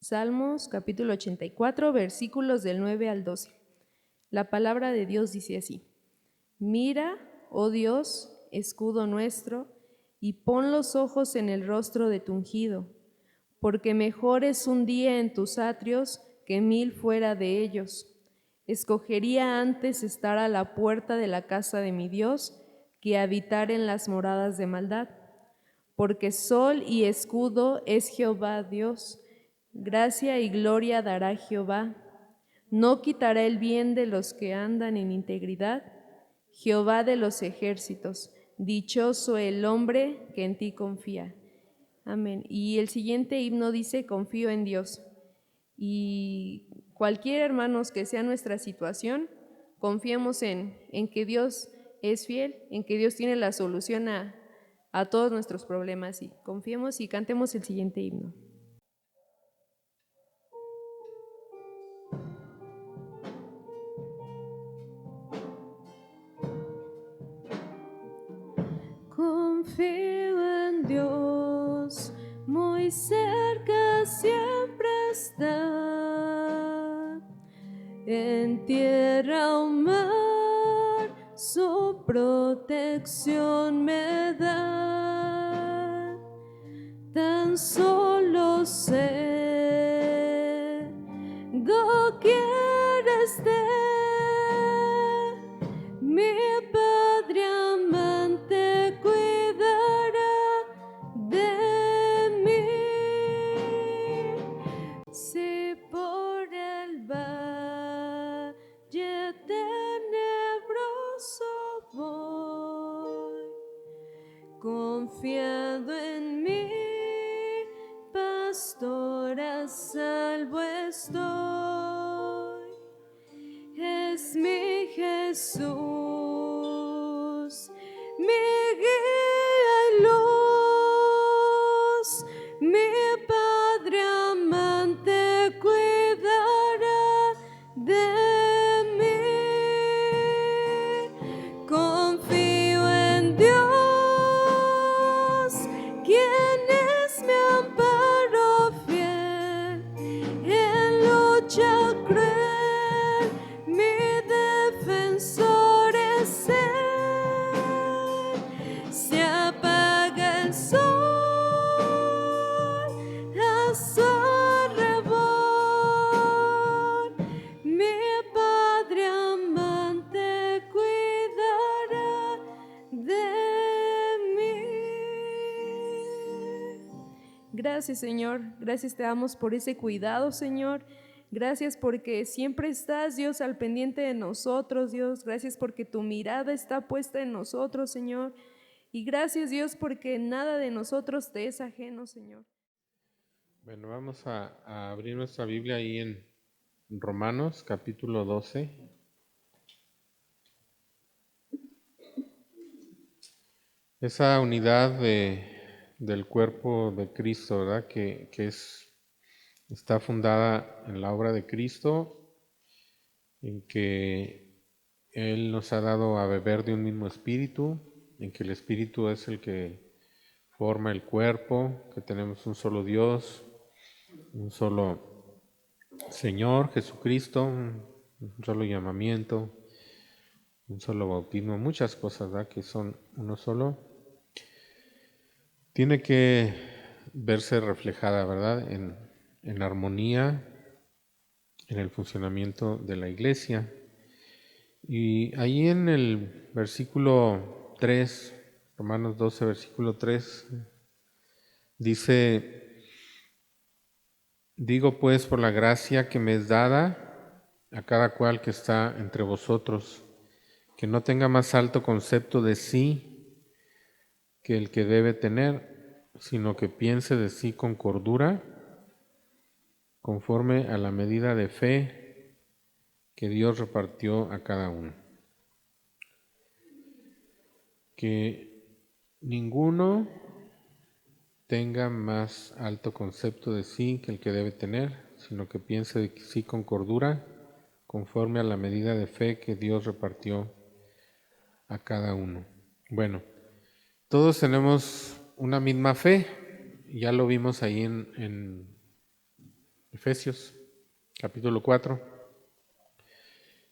Salmos capítulo 84, versículos del 9 al 12. La palabra de Dios dice así: Mira, oh Dios, escudo nuestro, y pon los ojos en el rostro de tu ungido, porque mejor es un día en tus atrios que 1000 fuera de ellos. Escogería antes estar a la puerta de la casa de mi Dios que habitar en las moradas de maldad. Porque sol y escudo es Jehová Dios, gracia y gloria dará Jehová. No quitará el bien de los que andan en integridad. Jehová de los ejércitos, dichoso el hombre que en ti confía. Amén. Y el siguiente himno dice: confío en Dios. Y cualquier, hermanos, que sea nuestra situación, confiemos en que Dios es fiel, en que Dios tiene la solución a todos nuestros problemas, y confiemos y cantemos el siguiente himno. Confío en Dios, muy cerca siempre está. En tierra o mar, su protección me da. Tan solo sé, doquiera esté, mi Padre amante cuidará de mí. Si por el valle tenebroso voy, confiado en mi pastor, a salvo estoy. Es mi Jesús, mi guía y luz, mi Padre amante cuidará de mí. Confío en Dios, quien es mi amparo fiel en lucha cruel. Mi defensor es Él. Se apaga el sol a su alrededor, mi Padre amante cuidará de mí. Gracias, Señor. Gracias te damos por ese cuidado, Señor. Gracias porque siempre estás, Dios, al pendiente de nosotros, Dios. Gracias porque tu mirada está puesta en nosotros, Señor. Y gracias, Dios, porque nada de nosotros te es ajeno, Señor. Bueno, vamos a abrir nuestra Biblia ahí en Romanos capítulo 12. Esa unidad del cuerpo de Cristo, ¿verdad? Que está fundada en la obra de Cristo, en que Él nos ha dado a beber de un mismo espíritu, en que el espíritu es el que forma el cuerpo, que tenemos un solo Dios, un solo Señor Jesucristo, un solo llamamiento, un solo bautismo, muchas cosas, ¿verdad? Que son uno solo. Tiene que verse reflejada, ¿verdad? En armonía, en el funcionamiento de la iglesia. Y ahí en el versículo 3, Romanos 12, versículo 3, dice: digo pues por la gracia que me es dada a cada cual que está entre vosotros, que no tenga más alto concepto de sí que el que debe tener, sino que piense de sí con cordura, conforme a la medida de fe que Dios repartió a cada uno. Que ninguno tenga más alto concepto de sí que el que debe tener, sino que piense de sí con cordura, conforme a la medida de fe que Dios repartió a cada uno. Bueno, todos tenemos una misma fe, ya lo vimos ahí en Efesios, capítulo 4,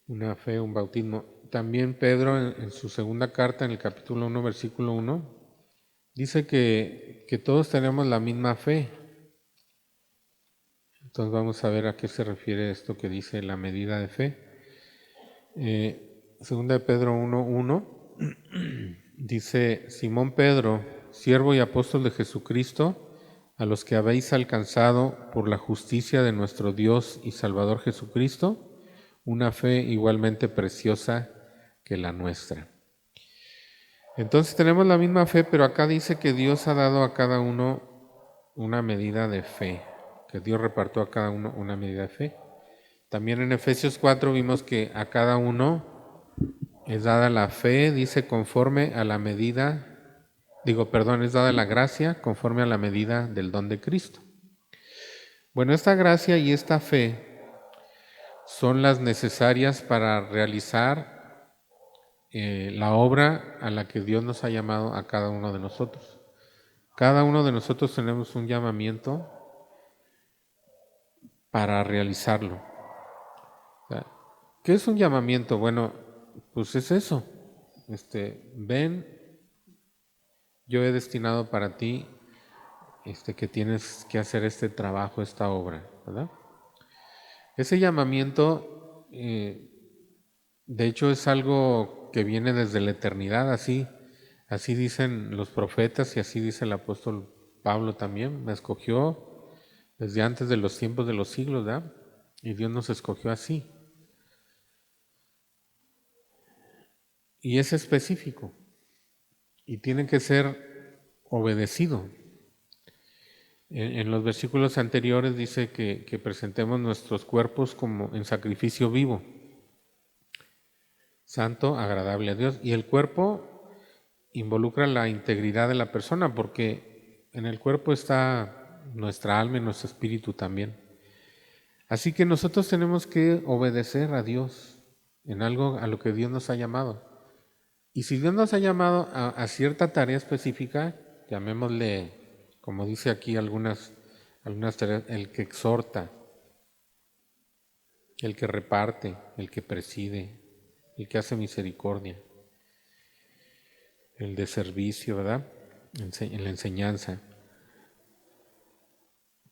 una fe, un bautismo. También Pedro en su segunda carta, en el capítulo 1, versículo 1, dice que todos tenemos la misma fe. Entonces vamos a ver a qué se refiere esto que dice la medida de fe. Segunda de Pedro 1:1 dice: Simón Pedro, siervo y apóstol de Jesucristo, a los que habéis alcanzado por la justicia de nuestro Dios y Salvador Jesucristo, una fe igualmente preciosa que la nuestra. Entonces tenemos la misma fe, pero acá dice que Dios ha dado a cada uno una medida de fe, que Dios repartió a cada uno una medida de fe. También en Efesios 4 vimos que a cada uno es dada la fe, dice, conforme a la medida, es dada la gracia conforme a la medida del don de Cristo. Bueno, esta gracia y esta fe son las necesarias para realizar la obra a la que Dios nos ha llamado a cada uno de nosotros. Cada uno de nosotros tenemos un llamamiento para realizarlo. ¿Qué es un llamamiento? Bueno, pues es eso. Ven, yo he destinado para ti que tienes que hacer este trabajo, esta obra, ¿verdad? Ese llamamiento, de hecho, es algo que viene desde la eternidad, así dicen los profetas y así dice el apóstol Pablo también. Me escogió desde antes de los tiempos de los siglos, ¿verdad? Y Dios nos escogió así. Y es específico y tiene que ser obedecido. En los versículos anteriores dice que presentemos nuestros cuerpos como en sacrificio vivo, santo, agradable a Dios. Y el cuerpo involucra la integridad de la persona, porque en el cuerpo está nuestra alma y nuestro espíritu también. Así que nosotros tenemos que obedecer a Dios en algo a lo que Dios nos ha llamado. Y si Dios nos ha llamado a cierta tarea específica, llamémosle, como dice aquí algunas tareas, el que exhorta, el que reparte, el que preside, el que hace misericordia, el de servicio, ¿verdad? En la enseñanza.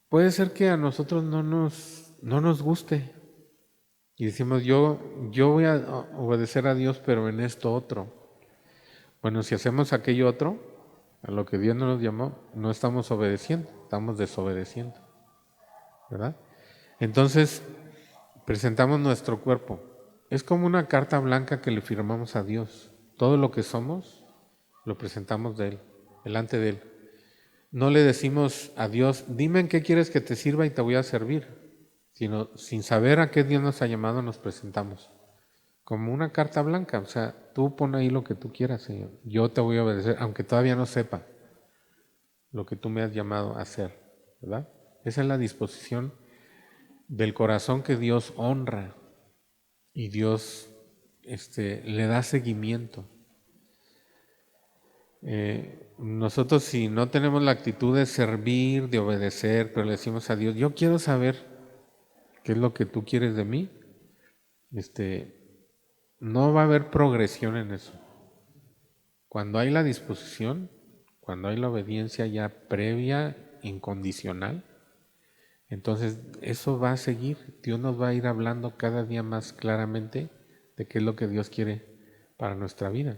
Puede ser que a nosotros no nos guste y decimos, yo voy a obedecer a Dios, pero en esto otro. Bueno, si hacemos aquello otro, a lo que Dios nos llamó, no estamos obedeciendo, estamos desobedeciendo, ¿verdad? Entonces, presentamos nuestro cuerpo. Es como una carta blanca que le firmamos a Dios. Todo lo que somos, lo presentamos delante de Él. No le decimos a Dios, dime en qué quieres que te sirva y te voy a servir, sino sin saber a qué Dios nos ha llamado, nos presentamos. Como una carta blanca, o sea, tú pon ahí lo que tú quieras, Señor. Yo te voy a obedecer, aunque todavía no sepa lo que tú me has llamado a hacer, ¿verdad? Esa es la disposición del corazón que Dios honra y Dios le da seguimiento. Nosotros, si no tenemos la actitud de servir, de obedecer, pero le decimos a Dios, yo quiero saber qué es lo que tú quieres de mí, no va a haber progresión en eso. Cuando hay la disposición, cuando hay la obediencia ya previa, incondicional, entonces eso va a seguir. Dios nos va a ir hablando cada día más claramente de qué es lo que Dios quiere para nuestra vida.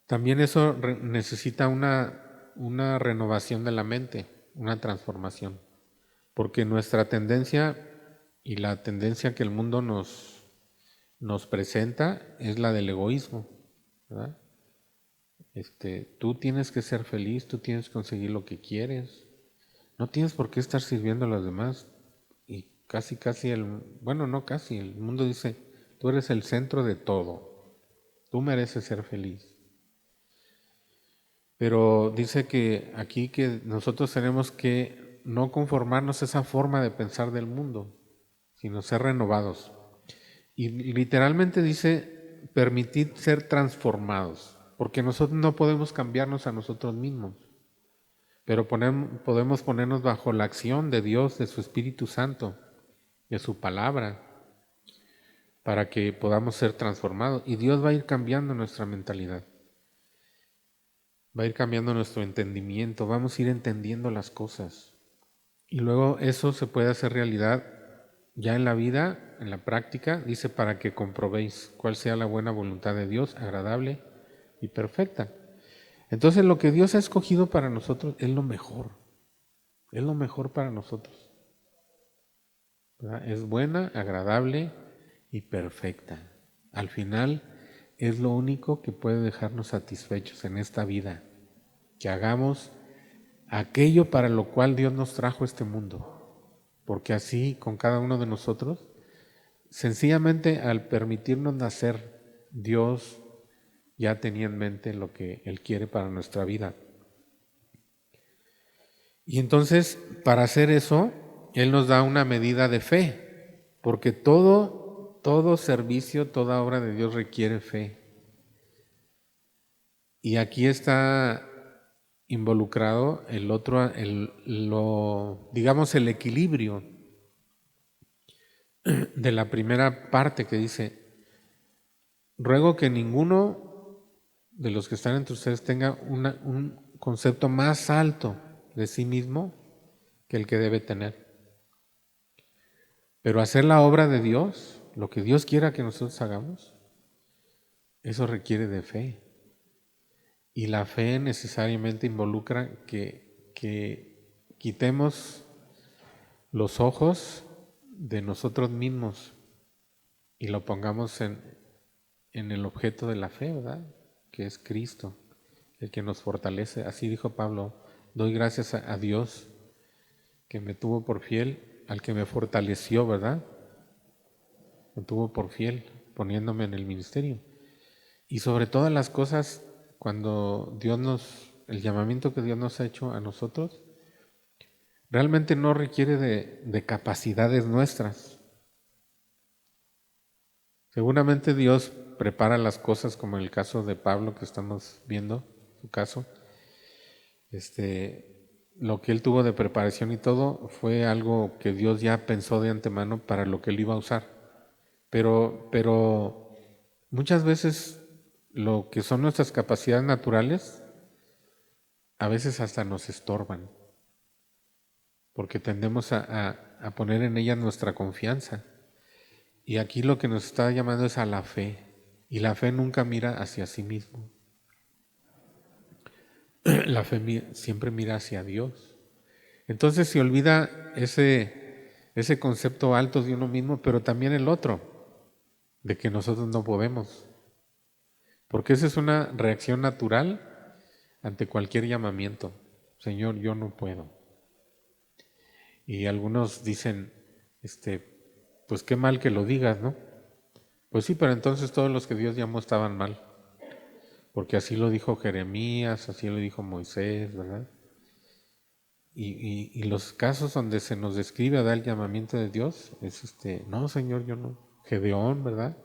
También eso necesita una renovación de la mente, una transformación, porque nuestra tendencia y la tendencia que el mundo nos presenta es la del egoísmo, ¿verdad? Tú tienes que ser feliz, tú tienes que conseguir lo que quieres, no tienes por qué estar sirviendo a los demás. Y el mundo dice, tú eres el centro de todo, tú mereces ser feliz. Pero dice que aquí que nosotros tenemos que no conformarnos a esa forma de pensar del mundo, sino ser renovados. Y literalmente dice, permitid ser transformados, porque nosotros no podemos cambiarnos a nosotros mismos. pero podemos ponernos bajo la acción de Dios, de su Espíritu Santo, de su palabra, para que podamos ser transformados. Y Dios va a ir cambiando nuestra mentalidad, va a ir cambiando nuestro entendimiento, vamos a ir entendiendo las cosas. Y luego eso se puede hacer realidad ya en la vida, en la práctica, dice, para que comprobéis cuál sea la buena voluntad de Dios, agradable y perfecta. Entonces lo que Dios ha escogido para nosotros es lo mejor para nosotros, ¿verdad? Es buena, agradable y perfecta. Al final es lo único que puede dejarnos satisfechos en esta vida, que hagamos aquello para lo cual Dios nos trajo a este mundo, porque así con cada uno de nosotros, sencillamente al permitirnos nacer, Dios ya tenía en mente lo que Él quiere para nuestra vida. Y entonces, para hacer eso, Él nos da una medida de fe, porque todo servicio, toda obra de Dios requiere fe. Y aquí está involucrado digamos, el equilibrio de la primera parte que dice: ruego que ninguno de los que están entre ustedes tenga un concepto más alto de sí mismo que el que debe tener. Pero hacer la obra de Dios, lo que Dios quiera que nosotros hagamos, eso requiere de fe. Y la fe necesariamente involucra que quitemos los ojos de nosotros mismos y lo pongamos en el objeto de la fe, ¿verdad? Que es Cristo, el que nos fortalece. Así dijo Pablo: doy gracias a Dios que me tuvo por fiel, al que me fortaleció, ¿verdad? Me tuvo por fiel, poniéndome en el ministerio. Y sobre todas las cosas, cuando el llamamiento que Dios nos ha hecho a nosotros, realmente no requiere de capacidades nuestras. Seguramente Dios prepara las cosas, como en el caso de Pablo que estamos viendo, su caso. Lo que él tuvo de preparación y todo fue algo que Dios ya pensó de antemano para lo que él iba a usar. Pero muchas veces lo que son nuestras capacidades naturales, a veces hasta nos estorban, porque tendemos a poner en ellas nuestra confianza. Y aquí lo que nos está llamando es a la fe, y la fe nunca mira hacia sí mismo. La fe siempre mira hacia Dios. Entonces se olvida ese concepto alto de uno mismo, pero también el otro, de que nosotros no podemos. Porque esa es una reacción natural ante cualquier llamamiento. Señor, yo no puedo. Y algunos dicen, pues qué mal que lo digas, ¿no? Pues sí, pero entonces todos los que Dios llamó estaban mal. Porque así lo dijo Jeremías, así lo dijo Moisés, ¿verdad? Y los casos donde se nos describe a dar el llamamiento de Dios es no, Señor, yo no. Gedeón, ¿verdad?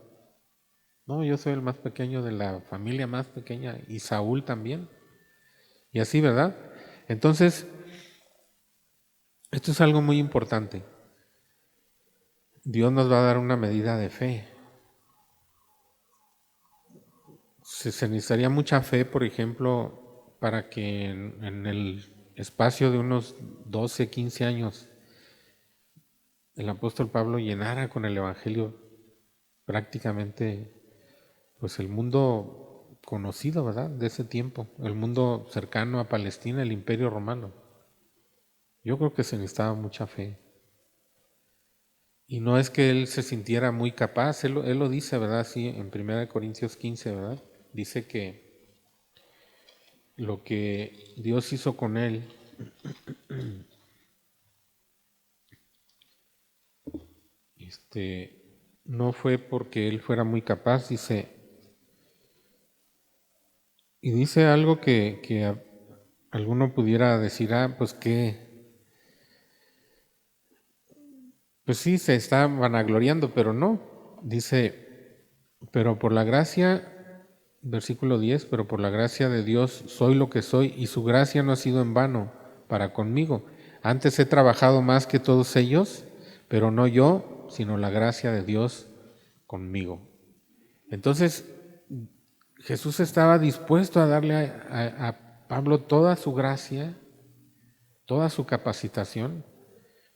No, yo soy el más pequeño de la familia más pequeña, y Saúl también. Y así, ¿verdad? Entonces, esto es algo muy importante. Dios nos va a dar una medida de fe. Se necesitaría mucha fe, por ejemplo, para que en el espacio de unos 12, 15 años el apóstol Pablo llenara con el Evangelio prácticamente pues el mundo conocido, ¿verdad?, de ese tiempo, el mundo cercano a Palestina, el Imperio Romano. Yo creo que se necesitaba mucha fe. Y no es que él se sintiera muy capaz, él lo dice, ¿verdad?, sí, en 1 Corintios 15, ¿verdad? Dice que lo que Dios hizo con él no fue porque él fuera muy capaz, dice, y dice algo que alguno pudiera decir, pues sí, se está vanagloriando, pero no. Dice, pero por la gracia, versículo 10, pero por la gracia de Dios soy lo que soy, y su gracia no ha sido en vano. para conmigo. Antes he trabajado más que todos ellos, pero no yo, sino la gracia de Dios conmigo. Entonces, Jesús estaba dispuesto a darle a Pablo toda su gracia, toda su capacitación,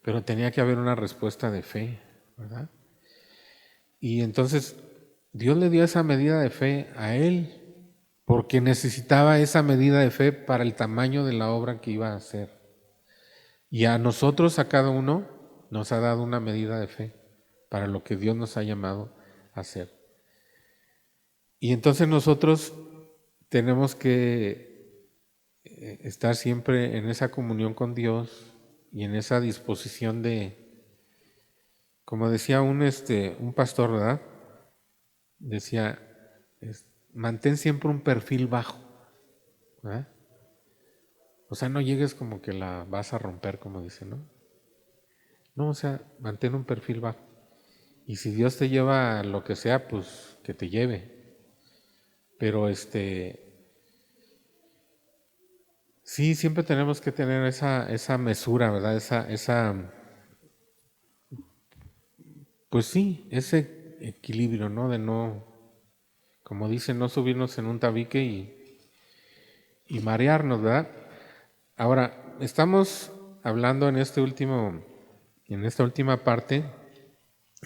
pero tenía que haber una respuesta de fe, ¿verdad? Y entonces Dios le dio esa medida de fe a él, porque necesitaba esa medida de fe para el tamaño de la obra que iba a hacer. Y a nosotros, a cada uno, nos ha dado una medida de fe para lo que Dios nos ha llamado a hacer. Y entonces nosotros tenemos que estar siempre en esa comunión con Dios y en esa disposición de, como decía un pastor, ¿verdad? Decía, mantén siempre un perfil bajo, ¿verdad? O sea, no llegues como que la vas a romper, como dice, ¿no? No, o sea, mantén un perfil bajo. Y si Dios te lleva a lo que sea, pues que te lleve. Pero sí, siempre tenemos que tener esa mesura, ¿verdad? Pues sí, ese equilibrio, ¿no? De no, como dicen, no subirnos en un tabique y marearnos, ¿verdad? Ahora, estamos hablando en esta última parte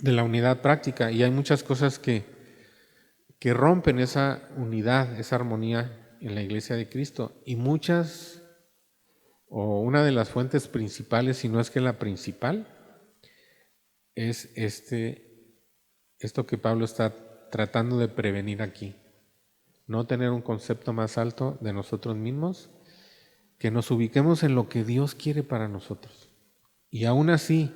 de la unidad práctica y hay muchas cosas que rompen esa unidad, esa armonía en la iglesia de Cristo. Y muchas, o una de las fuentes principales, si no es que la principal, es esto que Pablo está tratando de prevenir aquí. No tener un concepto más alto de nosotros mismos, que nos ubiquemos en lo que Dios quiere para nosotros. Y aún así,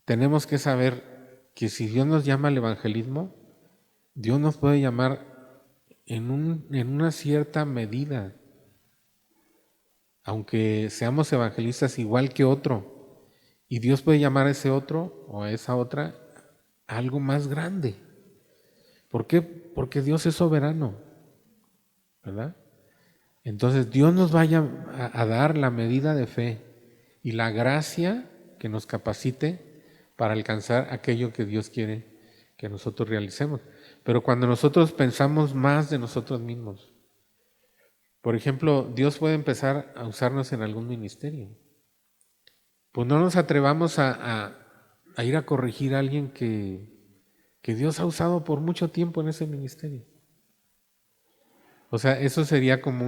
tenemos que saber que si Dios nos llama al evangelismo, Dios nos puede llamar en una cierta medida, aunque seamos evangelistas igual que otro, y Dios puede llamar a ese otro o a esa otra a algo más grande. ¿Por qué? Porque Dios es soberano, ¿verdad? Entonces Dios nos vaya a dar la medida de fe y la gracia que nos capacite para alcanzar aquello que Dios quiere que nosotros realicemos. Pero cuando nosotros pensamos más de nosotros mismos, por ejemplo, Dios puede empezar a usarnos en algún ministerio. Pues no nos atrevamos a ir a corregir a alguien que Dios ha usado por mucho tiempo en ese ministerio. O sea, eso sería como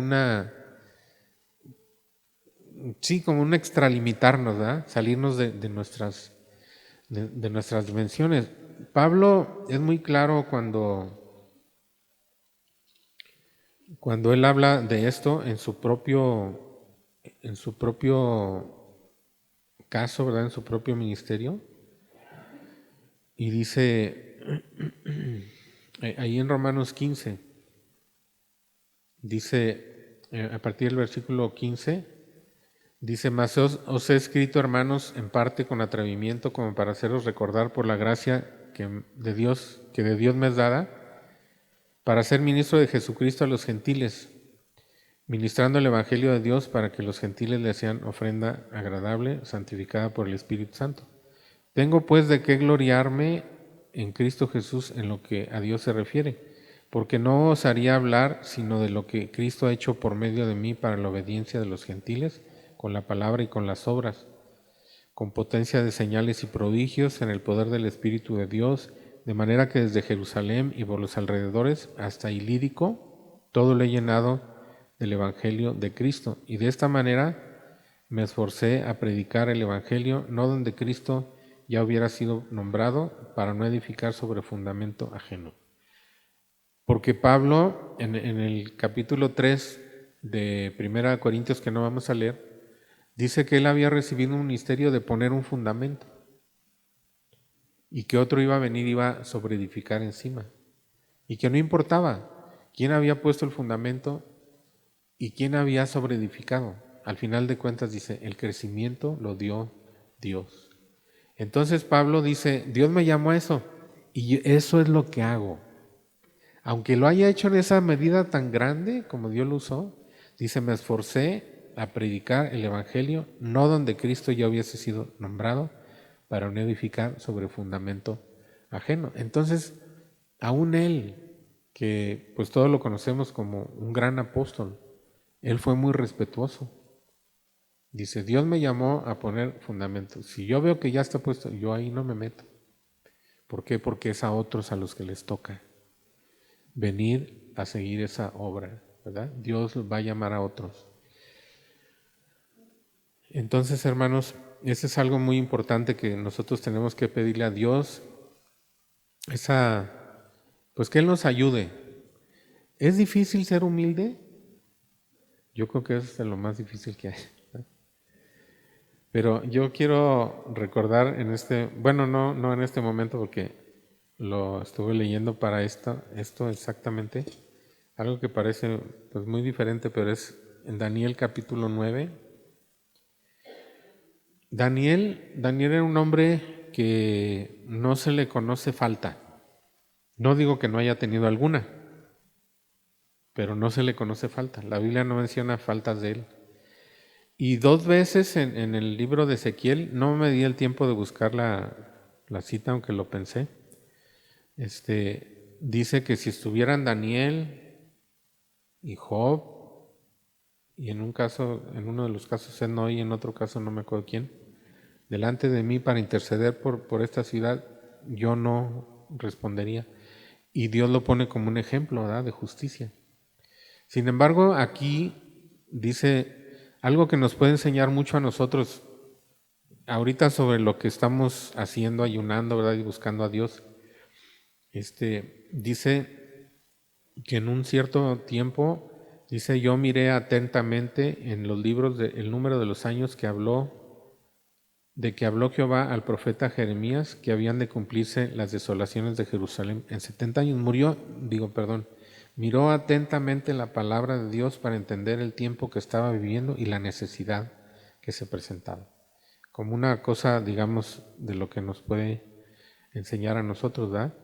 como un extralimitarnos, ¿verdad? Salirnos de nuestras dimensiones. Pablo es muy claro cuando él habla de esto en su propio caso, ¿verdad? En su propio ministerio. Y dice ahí en Romanos 15, dice a partir del versículo 15, dice: mas os he escrito, hermanos, en parte con atrevimiento, como para haceros recordar por la gracia que de Dios me es dada, para ser ministro de Jesucristo a los gentiles, ministrando el evangelio de Dios para que los gentiles le sean ofrenda agradable, santificada por el Espíritu Santo. Tengo pues de qué gloriarme en Cristo Jesús en lo que a Dios se refiere, porque no osaría hablar sino de lo que Cristo ha hecho por medio de mí para la obediencia de los gentiles, con la palabra y con las obras, con potencia de señales y prodigios en el poder del Espíritu de Dios, de manera que desde Jerusalén y por los alrededores hasta Ilírico, todo lo he llenado del Evangelio de Cristo. Y de esta manera me esforcé a predicar el Evangelio, no donde Cristo ya hubiera sido nombrado, para no edificar sobre fundamento ajeno. Porque Pablo, en el capítulo 3 de 1 Corintios, que no vamos a leer, dice que él había recibido un ministerio de poner un fundamento y que otro iba a venir, iba a sobreedificar encima, y que no importaba quién había puesto el fundamento y quién había sobreedificado. Al final de cuentas dice, el crecimiento lo dio Dios. Entonces Pablo dice, Dios me llamó a eso y eso es lo que hago. Aunque lo haya hecho en esa medida tan grande como Dios lo usó, dice, me esforcé a predicar el Evangelio, no donde Cristo ya hubiese sido nombrado, para no edificar sobre fundamento ajeno. Entonces, aún él, que pues todos lo conocemos como un gran apóstol, él fue muy respetuoso. Dice, Dios me llamó a poner fundamentos. Si yo veo que ya está puesto, yo ahí no me meto. ¿Por qué? Porque es a otros a los que les toca venir a seguir esa obra, ¿verdad? Dios va a llamar a otros. Entonces, hermanos, ese es algo muy importante que nosotros tenemos que pedirle a Dios, pues que Él nos ayude. ¿Es difícil ser humilde? Yo creo que es de lo más difícil que hay. Pero yo quiero recordar no en este momento porque lo estuve leyendo para esto exactamente, algo que parece pues muy diferente, pero es en Daniel capítulo 9. Daniel era un hombre que no se le conoce falta. No digo que no haya tenido alguna, pero no se le conoce falta. La Biblia no menciona faltas de él. Y 2 veces en el libro de Ezequiel, no me di el tiempo de buscar la cita, aunque lo pensé, dice que si estuvieran Daniel y Job, y en uno de los casos Enoy, y en otro caso no me acuerdo quién, delante de mí para interceder por esta ciudad, yo no respondería. Y Dios lo pone como un ejemplo, ¿verdad?, de justicia. Sin embargo, aquí dice algo que nos puede enseñar mucho a nosotros ahorita sobre lo que estamos haciendo, ayunando, ¿verdad?, y buscando a Dios. Dice que en un cierto tiempo, dice, yo miré atentamente en los libros el número de los años que habló Jehová al profeta Jeremías, que habían de cumplirse las desolaciones de Jerusalén en 70 años. Miró atentamente la palabra de Dios para entender el tiempo que estaba viviendo y la necesidad que se presentaba. Como una cosa, digamos, de lo que nos puede enseñar a nosotros, ¿verdad?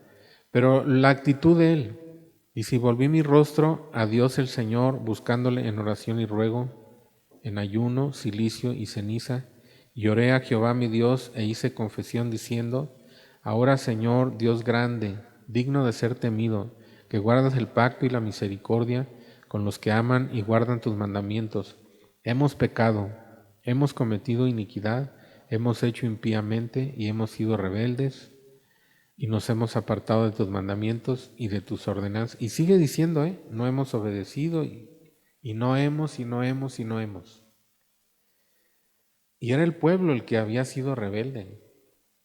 Pero la actitud de él, y si volví mi rostro a Dios el Señor, buscándole en oración y ruego, en ayuno, cilicio y ceniza, y oré a Jehová mi Dios e hice confesión diciendo, ahora Señor, Dios grande, digno de ser temido, que guardas el pacto y la misericordia con los que aman y guardan tus mandamientos. Hemos pecado, hemos cometido iniquidad, hemos hecho impíamente y hemos sido rebeldes y nos hemos apartado de tus mandamientos y de tus ordenanzas. Y sigue diciendo, no hemos obedecido y no hemos. Y era el pueblo el que había sido rebelde.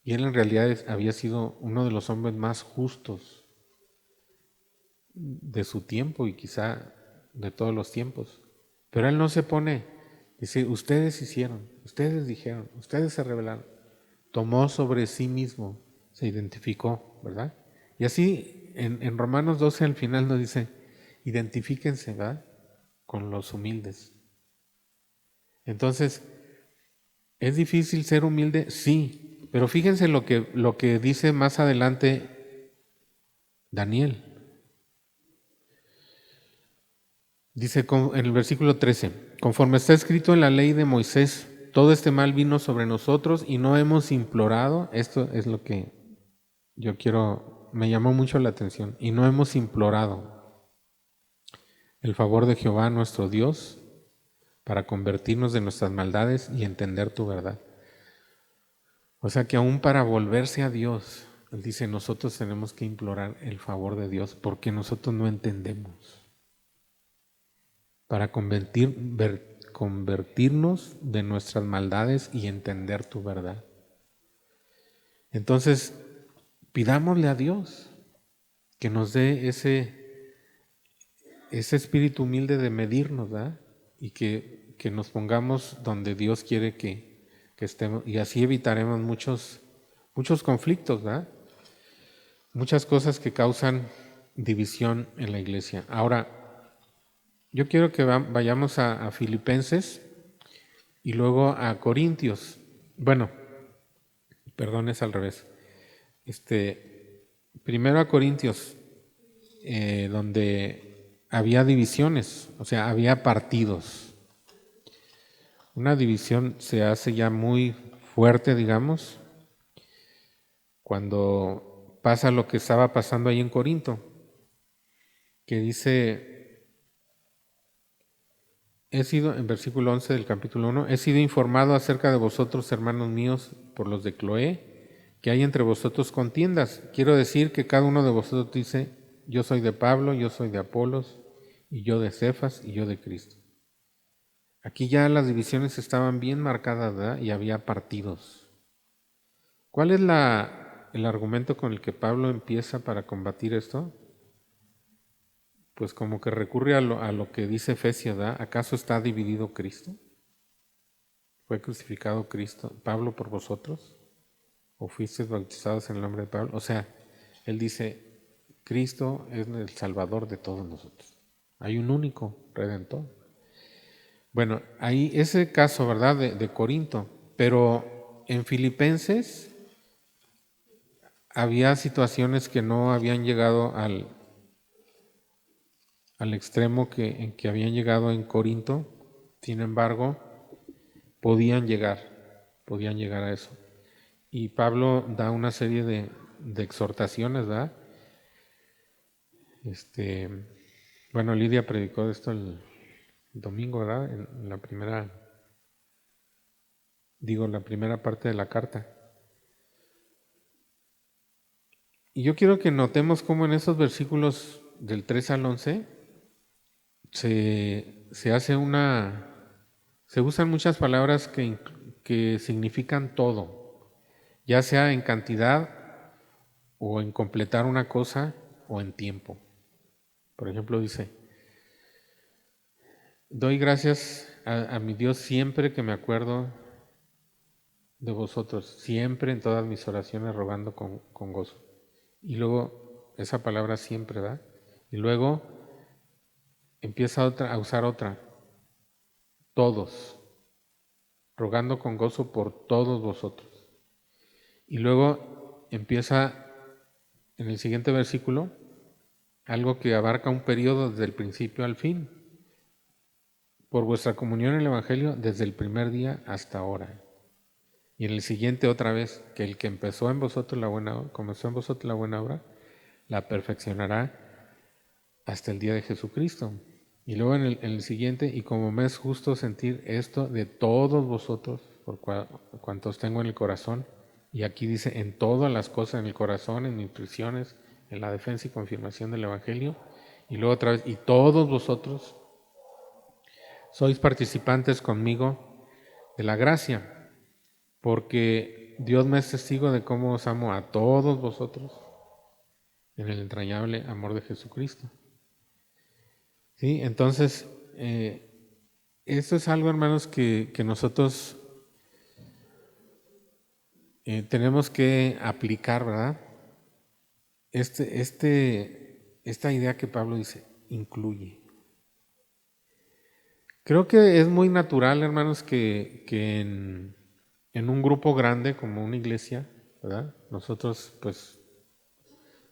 Y él en realidad había sido uno de los hombres más justos de su tiempo y quizá de todos los tiempos. Pero él no se pone, dice, ustedes hicieron, ustedes dijeron, ustedes se rebelaron. Tomó sobre sí mismo, se identificó, ¿verdad? Y así en Romanos 12 al final nos dice, identifíquense, ¿verdad?, con los humildes. Entonces, ¿es difícil ser humilde? Sí, pero fíjense lo que dice más adelante Daniel. Dice en el versículo 13, conforme está escrito en la ley de Moisés, todo este mal vino sobre nosotros y no hemos implorado, esto es lo que me llamó mucho la atención, y no hemos implorado el favor de Jehová nuestro Dios para convertirnos de nuestras maldades y entender tu verdad. O sea que aún para volverse a Dios, él dice, nosotros tenemos que implorar el favor de Dios porque nosotros no entendemos. Para convertirnos de nuestras maldades y entender tu verdad. Entonces, pidámosle a Dios que nos dé ese espíritu humilde de medirnos, ¿verdad? Y que nos pongamos donde Dios quiere que estemos, y así evitaremos muchos conflictos, ¿verdad? Muchas cosas que causan división en la iglesia. Ahora, yo quiero que vayamos a Filipenses y luego a Corintios. Bueno, perdón, es al revés. Primero a Corintios, donde había divisiones, o sea, había partidos. Una división se hace ya muy fuerte, digamos, cuando pasa lo que estaba pasando ahí en Corinto, que dice, en versículo 11 del capítulo 1, he sido informado acerca de vosotros, hermanos míos, por los de Cloé, que hay entre vosotros contiendas. Quiero decir que cada uno de vosotros dice, yo soy de Pablo, yo soy de Apolos, y yo de Cefas, y yo de Cristo. Aquí ya las divisiones estaban bien marcadas, ¿verdad? Y había partidos. ¿Cuál es el argumento con el que Pablo empieza para combatir esto? Pues como que recurre a lo que dice Efesios, ¿verdad? ¿Acaso está dividido Cristo? ¿Fue crucificado Cristo, Pablo por vosotros? ¿O fuisteis bautizados en el nombre de Pablo? O sea, él dice, Cristo es el Salvador de todos nosotros. Hay un único Redentor. Bueno, ahí ese caso, ¿verdad? De Corinto. Pero en Filipenses había situaciones que no habían llegado al extremo en que habían llegado en Corinto. Sin embargo, podían llegar a eso. Y Pablo da una serie de exhortaciones, ¿verdad? Bueno, Lidia predicó de esto el domingo, ¿verdad? En la primera parte de la carta. Y yo quiero que notemos cómo en esos versículos del 3 al 11 se usan muchas palabras que significan todo, ya sea en cantidad o en completar una cosa o en tiempo. Por ejemplo, dice, doy gracias a mi Dios siempre que me acuerdo de vosotros, siempre en todas mis oraciones rogando con gozo. Y luego, esa palabra siempre, ¿verdad? Y luego empieza a usar otra, todos, rogando con gozo por todos vosotros. Y luego empieza en el siguiente versículo algo que abarca un periodo desde el principio al fin, por vuestra comunión en el Evangelio desde el primer día hasta ahora. Y en el siguiente otra vez, que el que comenzó en vosotros la buena obra, la perfeccionará hasta el día de Jesucristo. Y luego en el siguiente, y como me es justo sentir esto de todos vosotros, por cuantos tengo en el corazón, y aquí dice en todas las cosas, en el corazón, en mis prisiones, en la defensa y confirmación del Evangelio, y luego otra vez, y todos vosotros sois participantes conmigo de la gracia, porque Dios me es testigo de cómo os amo a todos vosotros en el entrañable amor de Jesucristo. ¿Sí? Entonces, esto es algo, hermanos, que nosotros tenemos que aplicar, ¿verdad? Esta idea que Pablo dice, incluye. Creo que es muy natural, hermanos, que en un grupo grande como una iglesia, ¿verdad? Nosotros, pues,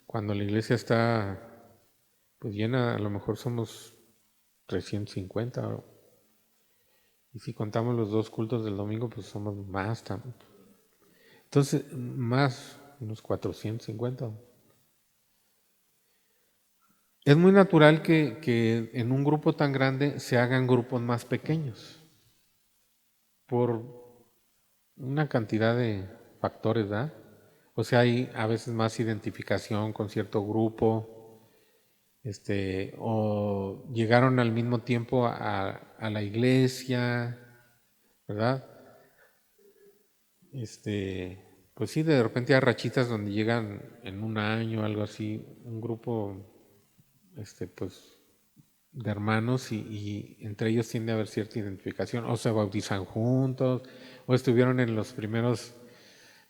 cuando la iglesia está pues llena, a lo mejor somos 350, y si contamos los 2 cultos del domingo, pues somos más. Entonces, más, unos 450. Es muy natural que en un grupo tan grande se hagan grupos más pequeños por una cantidad de factores, ¿verdad? O sea, hay a veces más identificación con cierto grupo, o llegaron al mismo tiempo a la iglesia, ¿verdad? Pues sí, de repente hay rachitas donde llegan en un año, algo así, un grupo, pues, de hermanos y entre ellos tiende a haber cierta identificación, o se bautizan juntos, o estuvieron en los primeros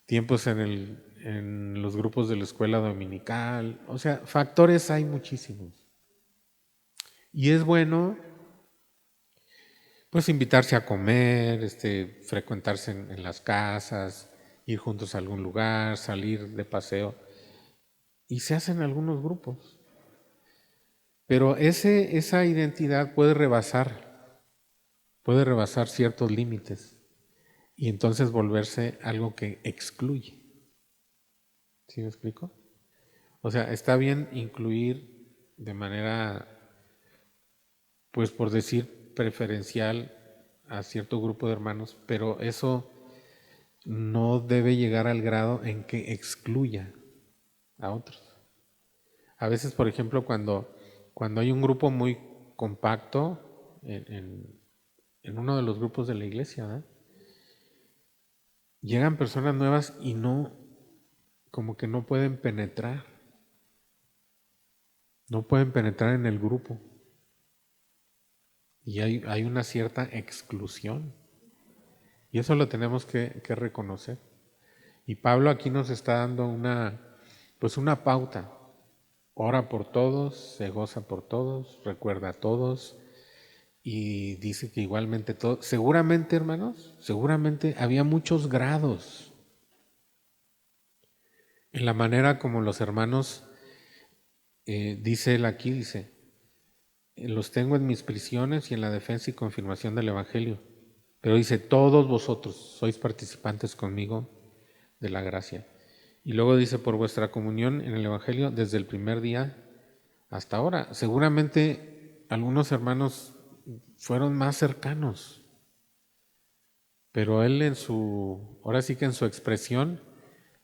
tiempos en los grupos de la escuela dominical, o sea, factores hay muchísimos. Y es bueno, pues, invitarse a comer, frecuentarse en las casas, ir juntos a algún lugar, salir de paseo, y se hacen algunos grupos. Pero esa identidad puede rebasar puede rebasar ciertos límites y entonces volverse algo que excluye. ¿Sí me explico? O sea, está bien incluir de manera, pues por decir, preferencial a cierto grupo de hermanos, pero eso no debe llegar al grado en que excluya a otros. A veces, por ejemplo, cuando hay un grupo muy compacto en uno de los grupos de la iglesia, ¿verdad? Llegan personas nuevas y no, como que no pueden penetrar en el grupo. Y hay una cierta exclusión. Y eso lo tenemos que reconocer. Y Pablo aquí nos está dando pues una pauta. Ora por todos, se goza por todos, recuerda a todos. Y dice que igualmente todos, seguramente hermanos, seguramente había muchos grados en la manera como los hermanos, dice él aquí, dice, los tengo en mis prisiones y en la defensa y confirmación del Evangelio. Pero dice, todos vosotros sois participantes conmigo de la gracia. Y luego dice, por vuestra comunión en el Evangelio desde el primer día hasta ahora. Seguramente algunos hermanos fueron más cercanos, pero él ahora sí que en su expresión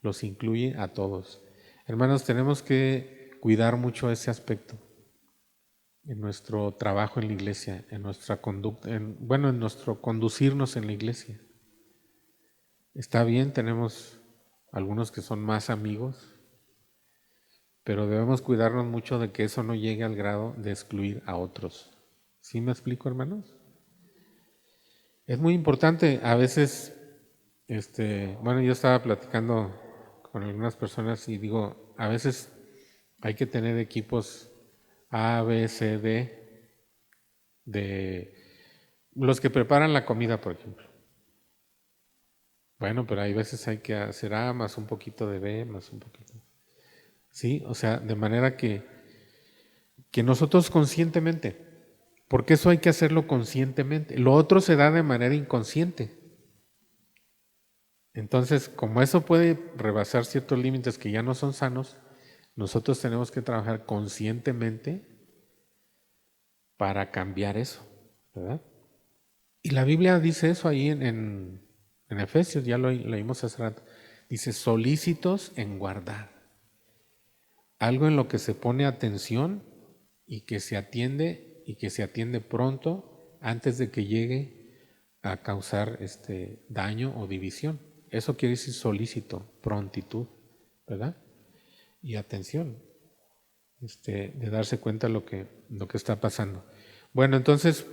los incluye a todos. Hermanos, tenemos que cuidar mucho ese aspecto en nuestro trabajo en la iglesia, en nuestra conducta, en nuestro conducirnos en la iglesia. Está bien, tenemos algunos que son más amigos, pero debemos cuidarnos mucho de que eso no llegue al grado de excluir a otros. ¿Sí me explico, hermanos? Es muy importante, a veces, yo estaba platicando con algunas personas y digo, a veces hay que tener equipos A, B, C, D, de los que preparan la comida, por ejemplo. Bueno, pero hay veces hay que hacer A más un poquito de B, más un poquito. Sí, o sea, de manera que nosotros conscientemente, porque eso hay que hacerlo conscientemente, lo otro se da de manera inconsciente. Entonces, como eso puede rebasar ciertos límites que ya no son sanos, nosotros tenemos que trabajar conscientemente para cambiar eso, ¿verdad? Y la Biblia dice eso ahí en Efesios, ya lo leímos hace rato. Dice, solícitos en guardar. Algo en lo que se pone atención y que se atiende pronto antes de que llegue a causar daño o división. Eso quiere decir solícito, prontitud, ¿verdad? Y atención, de darse cuenta lo que está pasando. Bueno, entonces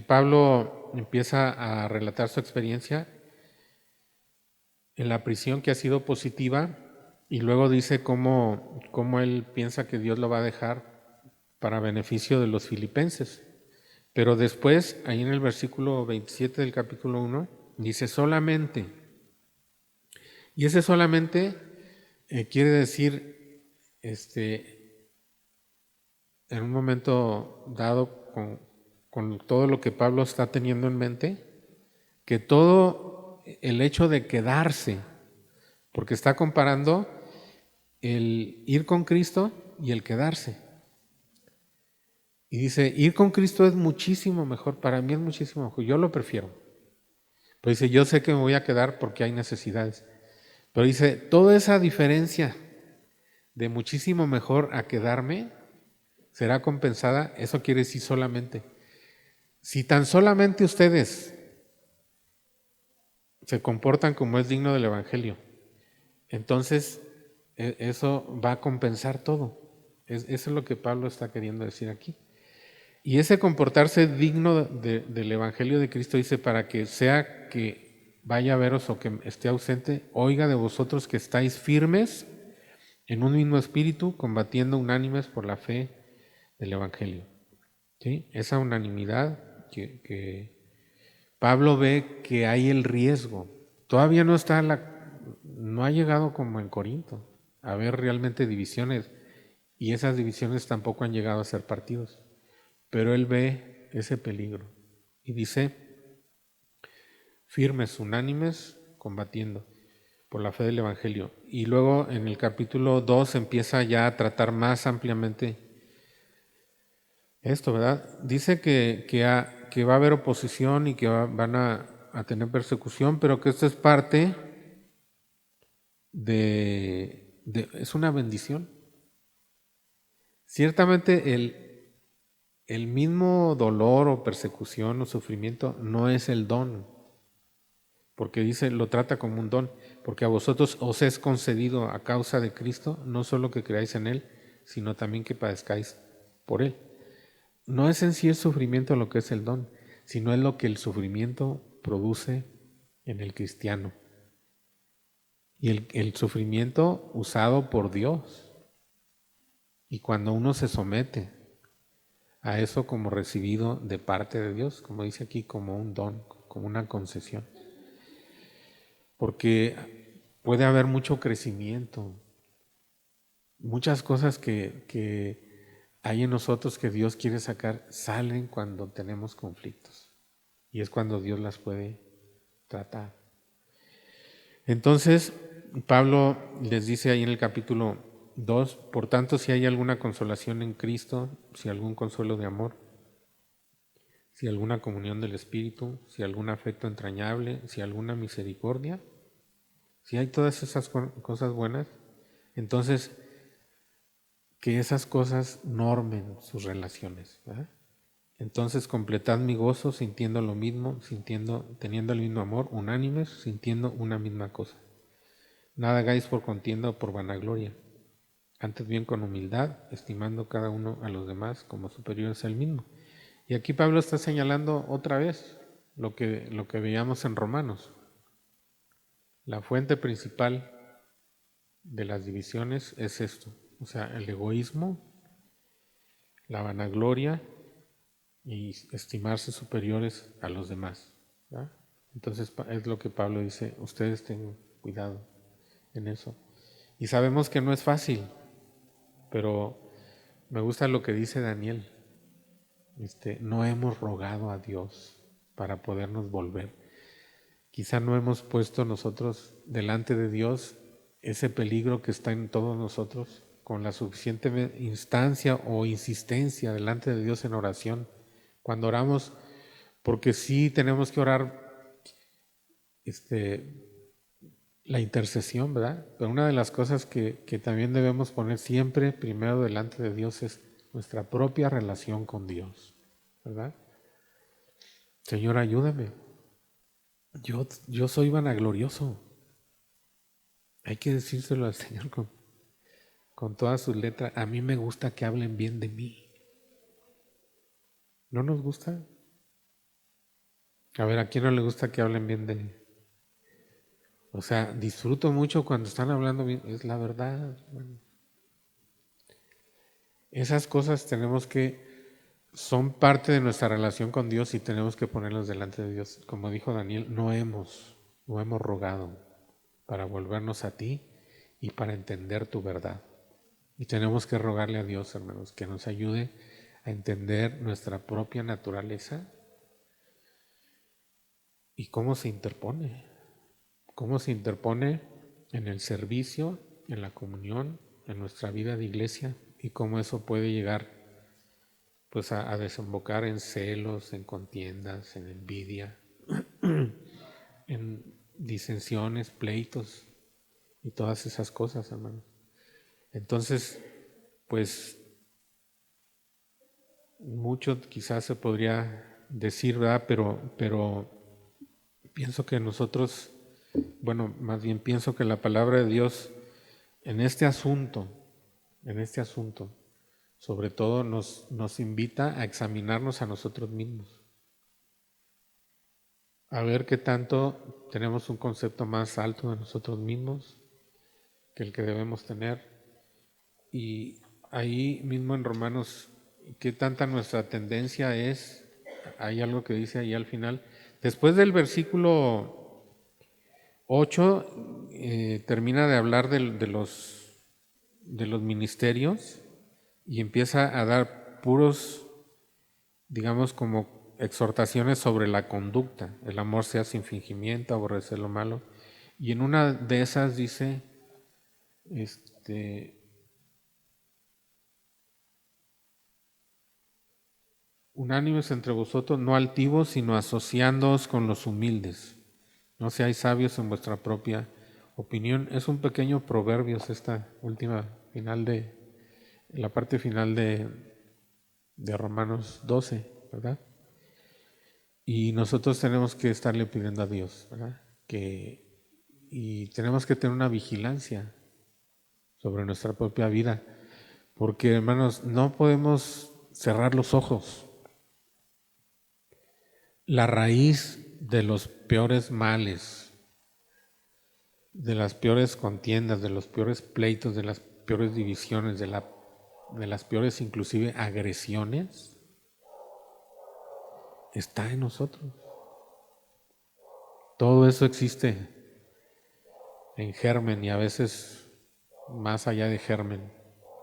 Pablo empieza a relatar su experiencia en la prisión que ha sido positiva y luego dice cómo él piensa que Dios lo va a dejar para beneficio de los filipenses. Pero después, ahí en el versículo 27 del capítulo 1, dice solamente. Y ese solamente quiere decir, en un momento dado, con todo lo que Pablo está teniendo en mente, que todo el hecho de quedarse, porque está comparando el ir con Cristo y el quedarse. Y dice, ir con Cristo es muchísimo mejor, para mí es muchísimo mejor, yo lo prefiero. Pues dice, yo sé que me voy a quedar porque hay necesidades. Pero dice, toda esa diferencia de muchísimo mejor a quedarme será compensada, eso quiere decir solamente. Si tan solamente ustedes se comportan como es digno del Evangelio, entonces eso va a compensar todo. Eso es lo que Pablo está queriendo decir aquí. Y ese comportarse digno del Evangelio de Cristo dice, para que sea que vaya a veros o que esté ausente, oiga de vosotros que estáis firmes en un mismo espíritu, combatiendo unánimes por la fe del Evangelio. ¿Sí? Esa unanimidad que Pablo ve que hay el riesgo. Todavía no ha llegado como en Corinto a haber realmente divisiones, y esas divisiones tampoco han llegado a ser partidos. Pero él ve ese peligro y dice, firmes, unánimes, combatiendo por la fe del Evangelio. Y luego en el capítulo 2 empieza ya a tratar más ampliamente esto, ¿verdad? Dice que va a haber oposición y que van a tener persecución, pero que esto es parte es una bendición. Ciertamente el mismo dolor o persecución o sufrimiento no es el don, porque dice, lo trata como un don, porque a vosotros os es concedido a causa de Cristo, no solo que creáis en Él, sino también que padezcáis por Él. No es en sí el sufrimiento lo que es el don, sino es lo que el sufrimiento produce en el cristiano. Y el sufrimiento usado por Dios. Y cuando uno se somete a eso como recibido de parte de Dios, como dice aquí, como un don, como una concesión. Porque puede haber mucho crecimiento, muchas cosas que hay en nosotros que Dios quiere sacar, salen cuando tenemos conflictos. Y es cuando Dios las puede tratar. Entonces, Pablo les dice ahí en el capítulo 2, por tanto, si hay alguna consolación en Cristo, si algún consuelo de amor, si alguna comunión del Espíritu, si algún afecto entrañable, si alguna misericordia, si hay todas esas cosas buenas, entonces que esas cosas normen sus relaciones, ¿verdad? Entonces completad mi gozo sintiendo lo mismo, teniendo el mismo amor, unánimes, sintiendo una misma cosa. Nada hagáis por contienda o por vanagloria, antes bien con humildad, estimando cada uno a los demás como superiores al mismo. Y aquí Pablo está señalando otra vez lo que veíamos en Romanos. La fuente principal de las divisiones es esto, o sea, el egoísmo, la vanagloria y estimarse superiores a los demás, ¿verdad? Entonces es lo que Pablo dice, ustedes tengan cuidado en eso. Y sabemos que no es fácil, pero me gusta lo que dice Daniel. No hemos rogado a Dios para podernos volver. Quizá no hemos puesto nosotros delante de Dios ese peligro que está en todos nosotros con la suficiente instancia o insistencia delante de Dios en oración. Cuando oramos, porque sí tenemos que orar la intercesión, ¿verdad? Pero una de las cosas que también debemos poner siempre primero delante de Dios es nuestra propia relación con Dios, ¿verdad? Señor, ayúdame. Yo soy vanaglorioso. Hay que decírselo al Señor con todas sus letras. A mí me gusta que hablen bien de mí. ¿No nos gusta? A ver, ¿a quién no le gusta que hablen bien de mí? O sea, disfruto mucho cuando están hablando bien. Es la verdad. Bueno. Esas cosas son parte de nuestra relación con Dios y tenemos que ponerlas delante de Dios. Como dijo Daniel, no hemos rogado para volvernos a ti y para entender tu verdad. Y tenemos que rogarle a Dios, hermanos, que nos ayude a entender nuestra propia naturaleza y cómo se interpone en el servicio, en la comunión, en nuestra vida de iglesia y cómo eso puede llegar pues a desembocar en celos, en contiendas, en envidia, en disensiones, pleitos y todas esas cosas, hermanos. Entonces, pues mucho quizás se podría decir, ¿verdad? Pero pienso que nosotros, bueno, más bien pienso que la palabra de Dios en este asunto, sobre todo nos invita a examinarnos a nosotros mismos, a ver qué tanto tenemos un concepto más alto de nosotros mismos que el que debemos tener. Y ahí mismo en Romanos, qué tanta nuestra tendencia es, hay algo que dice ahí al final, después del versículo 8, termina de hablar de los ministerios y empieza a dar puros, digamos, como exhortaciones sobre la conducta. El amor sea sin fingimiento, aborrecer lo malo. Y en una de esas dice, unánimes entre vosotros, no altivos, sino asociándoos con los humildes. No seáis sabios en vuestra propia opinión. Es un pequeño proverbio, es esta última la parte final de Romanos 12, ¿verdad? Y nosotros tenemos que estarle pidiendo a Dios, ¿verdad? Y tenemos que tener una vigilancia sobre nuestra propia vida, porque hermanos, no podemos cerrar los ojos. La raíz de los peores males, de las peores contiendas, de los peores pleitos, de las peores divisiones, de las peores inclusive agresiones, está en nosotros. Todo eso existe en germen y a veces más allá de germen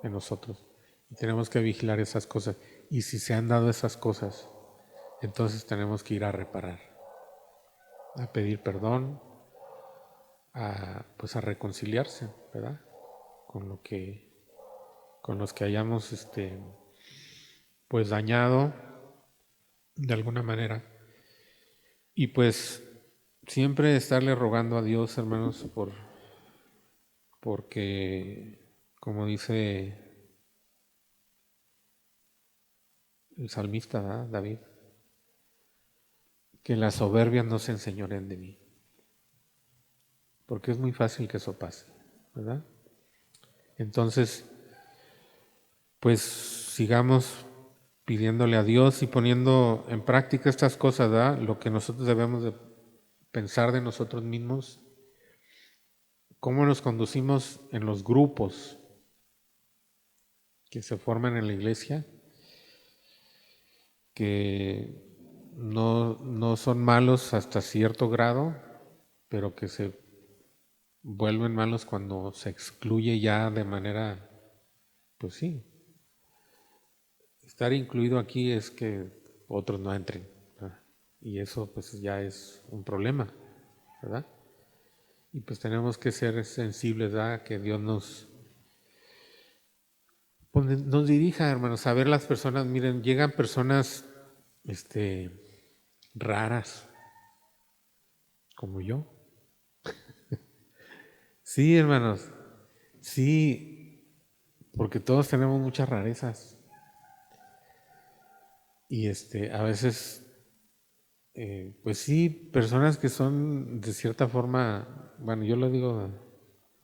en nosotros. Y tenemos que vigilar esas cosas. Y si se han dado esas cosas, entonces tenemos que ir a reparar, a pedir perdón, pues a reconciliarse, ¿verdad? Con los que hayamos pues dañado de alguna manera. Y pues siempre estarle rogando a Dios, hermanos, porque como dice el salmista, ¿verdad? David, que la soberbia no se enseñoreen de mí, porque es muy fácil que eso pase, ¿verdad? Entonces, pues sigamos pidiéndole a Dios y poniendo en práctica estas cosas, ¿verdad? Lo que nosotros debemos de pensar de nosotros mismos, cómo nos conducimos en los grupos que se forman en la iglesia, que no son malos hasta cierto grado, pero que se vuelven malos cuando se excluye ya de manera, pues sí, estar incluido aquí es que otros no entren, ¿verdad? Y eso pues ya es un problema, ¿verdad? Y pues tenemos que ser sensibles, ¿verdad? Que Dios nos dirija, hermanos, a ver las personas. Miren, llegan personas raras, como yo. Sí, hermanos, sí, porque todos tenemos muchas rarezas. Y a veces, pues sí, personas que son de cierta forma, bueno, yo lo digo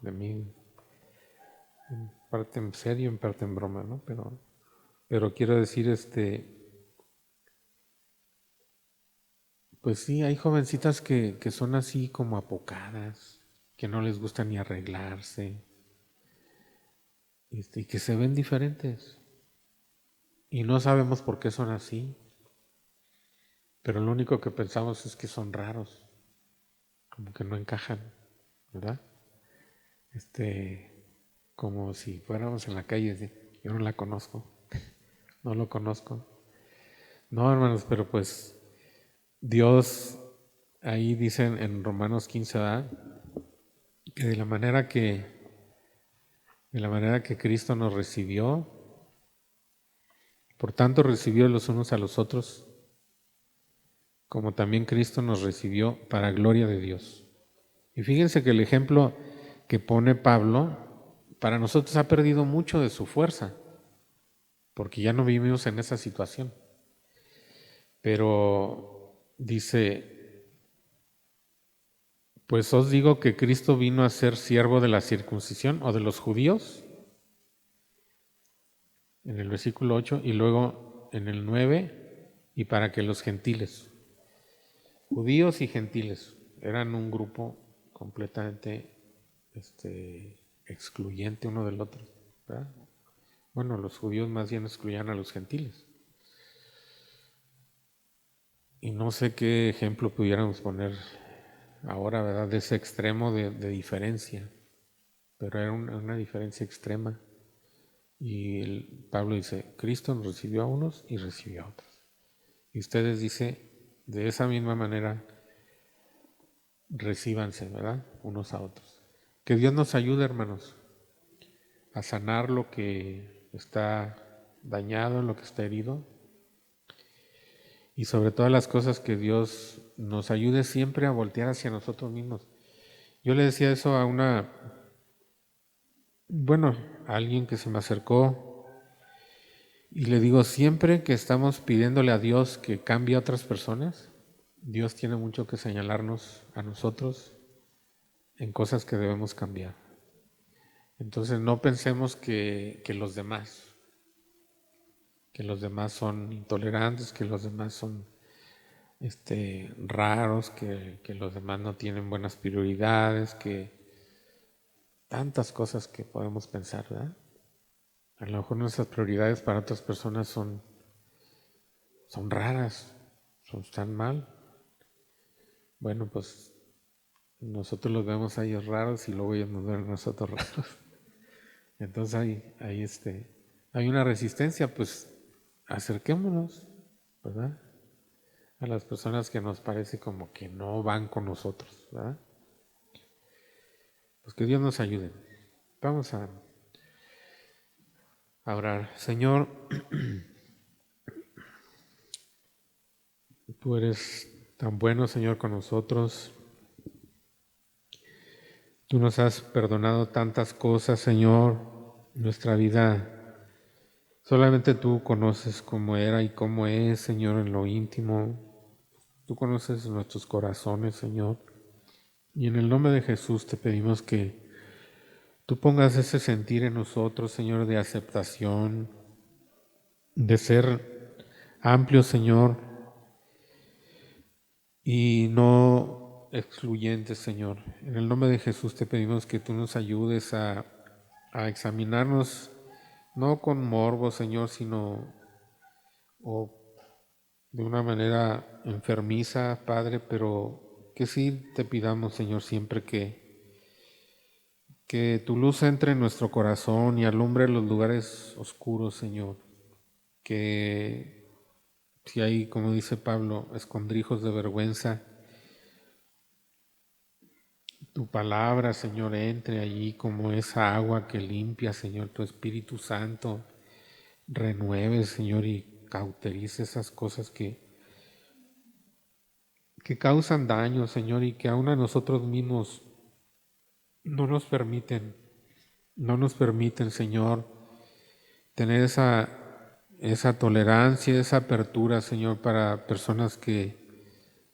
de mí, en parte en serio, en parte en broma, ¿no? Pero quiero decir, pues sí, hay jovencitas que son así como apocadas, que no les gusta ni arreglarse, y que se ven diferentes. Y no sabemos por qué son así, pero lo único que pensamos es que son raros, como que no encajan, ¿verdad? Como si fuéramos en la calle, yo no la conozco, no lo conozco. No, hermanos, pero pues Dios, ahí dicen en Romanos 15, ¿verdad? Que de la manera que Cristo nos recibió, por tanto recibió los unos a los otros, como también Cristo nos recibió para gloria de Dios. Y fíjense que el ejemplo que pone Pablo, para nosotros ha perdido mucho de su fuerza, porque ya no vivimos en esa situación. Pero dice, pues os digo que Cristo vino a ser siervo de la circuncisión o de los judíos, en el versículo 8, y luego en el 9, y para que los gentiles, judíos y gentiles, eran un grupo completamente excluyente uno del otro, ¿verdad? Bueno, los judíos más bien excluían a los gentiles. Y no sé qué ejemplo pudiéramos poner ahora, ¿verdad? De ese extremo de diferencia, pero era una diferencia extrema. Y Pablo dice, Cristo nos recibió a unos y recibió a otros. Y ustedes, dice, de esa misma manera, recíbanse, ¿verdad? Unos a otros. Que Dios nos ayude, hermanos, a sanar lo que está dañado, lo que está herido. Y sobre todas las cosas, que Dios nos ayude siempre a voltear hacia nosotros mismos. Yo le decía eso a a alguien que se me acercó, y le digo, siempre que estamos pidiéndole a Dios que cambie a otras personas, Dios tiene mucho que señalarnos a nosotros en cosas que debemos cambiar. Entonces no pensemos que los demás son intolerantes, que los demás son raros, que los demás no tienen buenas prioridades, que tantas cosas que podemos pensar, ¿verdad? A lo mejor nuestras prioridades para otras personas son raras, están mal. Bueno, pues nosotros los vemos a ellos raros y luego ellos nos ven a nosotros raros. Entonces hay una resistencia, pues acerquémonos, ¿verdad? A las personas que nos parece como que no van con nosotros, ¿verdad? Pues que Dios nos ayude. Vamos a orar. Señor, tú eres tan bueno, Señor, con nosotros. Tú nos has perdonado tantas cosas, Señor. Nuestra vida, solamente tú conoces cómo era y cómo es, Señor, en lo íntimo. Tú conoces nuestros corazones, Señor. Y en el nombre de Jesús te pedimos que tú pongas ese sentir en nosotros, Señor, de aceptación, de ser amplio, Señor, y no excluyente, Señor. En el nombre de Jesús te pedimos que tú nos ayudes a examinarnos, no con morbo, Señor, sino de una manera enfermiza, Padre, pero que sí te pidamos, Señor, siempre que tu luz entre en nuestro corazón y alumbre los lugares oscuros, Señor. Que si hay, como dice Pablo, escondrijos de vergüenza, tu palabra, Señor, entre allí como esa agua que limpia, Señor, tu Espíritu Santo, renueve, Señor, y cauterice esas cosas que causan daño, Señor, y que aún a nosotros mismos no nos permiten, Señor, tener esa tolerancia, esa apertura, Señor, para personas que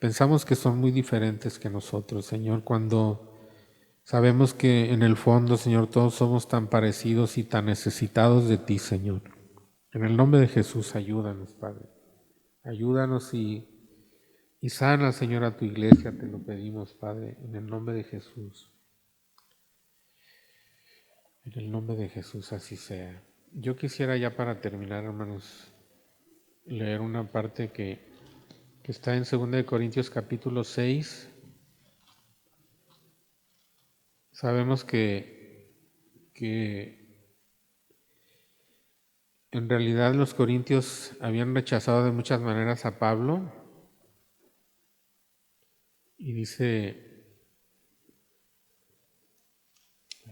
pensamos que son muy diferentes que nosotros, Señor, cuando sabemos que en el fondo, Señor, todos somos tan parecidos y tan necesitados de ti, Señor. En el nombre de Jesús, ayúdanos, Padre. Ayúdanos y sana, Señor, a tu iglesia, te lo pedimos, Padre, en el nombre de Jesús. En el nombre de Jesús, así sea. Yo quisiera ya para terminar, hermanos, leer una parte que está en 2 Corintios capítulo 6. Sabemos que en realidad los corintios habían rechazado de muchas maneras a Pablo. Y dice,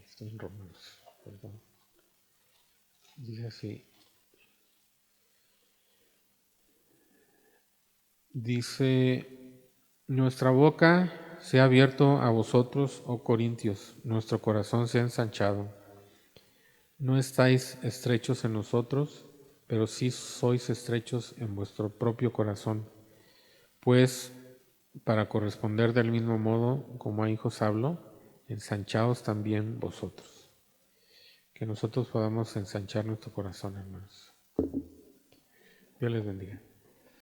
estoy en Romanos, perdón. Dice así. Dice, nuestra boca se ha abierto a vosotros, oh corintios, nuestro corazón se ha ensanchado. No estáis estrechos en nosotros, pero sí sois estrechos en vuestro propio corazón. Pues, para corresponder del mismo modo como a hijos hablo, ensanchaos también vosotros. Que nosotros podamos ensanchar nuestro corazón, hermanos. Dios les bendiga.